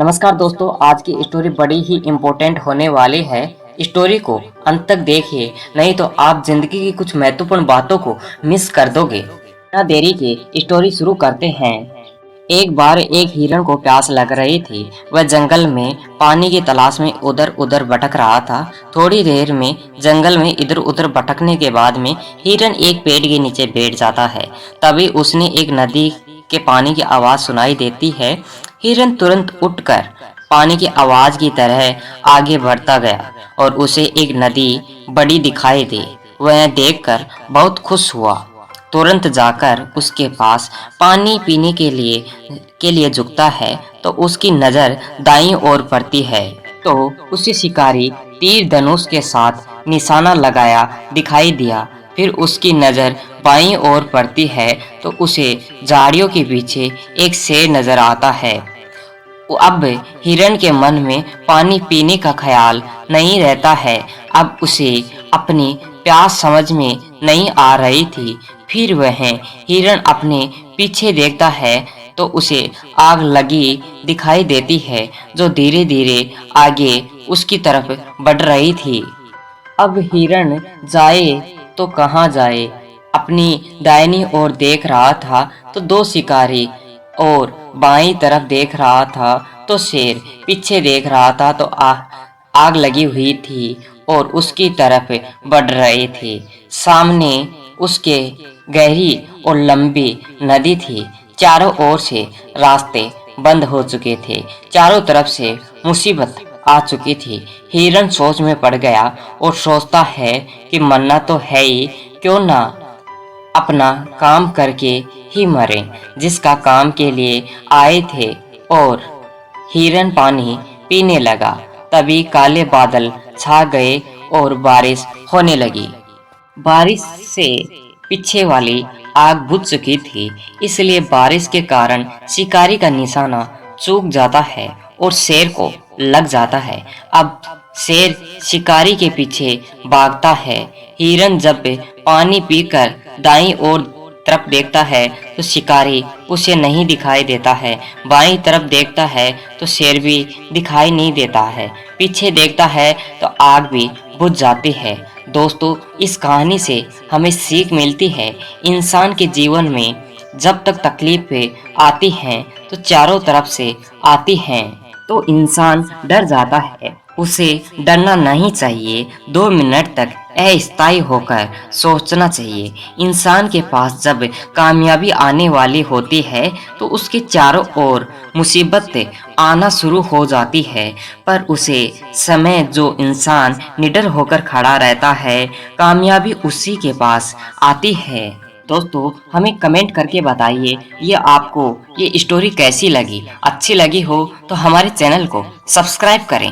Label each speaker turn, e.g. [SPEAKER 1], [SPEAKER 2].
[SPEAKER 1] नमस्कार दोस्तों, आज की स्टोरी बड़ी ही इम्पोर्टेंट होने वाली है। स्टोरी को अंत तक देखिए, नहीं तो आप जिंदगी की कुछ महत्वपूर्ण बातों को मिस कर दोगे। बिना देरी के स्टोरी शुरू करते हैं। एक बार एक हिरण को प्यास लग रही थी। वह जंगल में पानी की तलाश में उधर उधर भटक रहा था। थोड़ी देर में जंगल में इधर उधर भटकने के बाद में हिरण एक पेड़ के नीचे बैठ जाता है। तभी उसने एक नदी के पानी की आवाज सुनाई देती है। हिरन तुरंत उठकर पानी की आवाज की तरह आगे बढ़ता गया और उसे एक नदी बड़ी दिखाई दी। वह देखकर बहुत खुश हुआ। तुरंत जाकर उसके पास पानी पीने के लिए झुकता है तो उसकी नजर दाईं ओर पड़ती है तो उसे शिकारी तीर धनुष के साथ निशाना लगाया दिखाई दिया। फिर उसकी नजर बाईं ओर पड़ती है तो उसे झाड़ियों के पीछे एक शेर नजर आता है। अब हिरण के मन में पानी पीने का ख्याल नहीं रहता है। अब उसे अपनी प्यास समझ में नहीं आ रही थी। फिर वह हिरण अपने पीछे देखता है तो उसे आग लगी दिखाई देती है जो धीरे धीरे आगे उसकी तरफ बढ़ रही थी। अब हिरण जाए तो कहाँ जाए। अपनी दाहिनी ओर देख रहा था तो दो शिकारी और बाईं तरफ देख रहा था तो शेर, पीछे देख रहा था तो आग लगी हुई थी और उसकी तरफ बढ़ रहे थे। सामने उसके गहरी और लंबी नदी थी। चारों ओर से रास्ते बंद हो चुके थे। चारों तरफ से मुसीबत आ चुकी थी। हिरण सोच में पड़ गया और सोचता है कि मरना तो है ही, क्यों ना अपना काम करके ही मरे जिसका काम के लिए आए थे। और हिरण पानी पीने लगा। तभी काले बादल छा गए और बारिश होने लगी। बारिश से पीछे वाली आग बुझ चुकी थी, इसलिए बारिश के कारण शिकारी का निशाना चूक जाता है और शेर को लग जाता है। अब शेर शिकारी के पीछे भागता है। हिरण जब पानी पीकर दाईं ओर तरफ देखता है तो शिकारी उसे नहीं दिखाई देता है। बाईं तरफ देखता है तो शेर भी दिखाई नहीं देता है। पीछे देखता है तो आग भी बुझ जाती है। दोस्तों, इस कहानी से हमें सीख मिलती है, इंसान के जीवन में जब तक तकलीफें आती हैं तो चारों तरफ से आती हैं तो इंसान डर जाता है। उसे डरना नहीं चाहिए। 2 मिनट तक अस्थायी होकर सोचना चाहिए। इंसान के पास जब कामयाबी आने वाली होती है तो उसके चारों ओर मुसीबतें आना शुरू हो जाती है, पर उसे समय जो इंसान निडर होकर खड़ा रहता है, कामयाबी उसी के पास आती है। दोस्तों, हमें कमेंट करके बताइए ये आपको ये स्टोरी कैसी लगी। अच्छी लगी हो तो हमारे चैनल को सब्सक्राइब करें।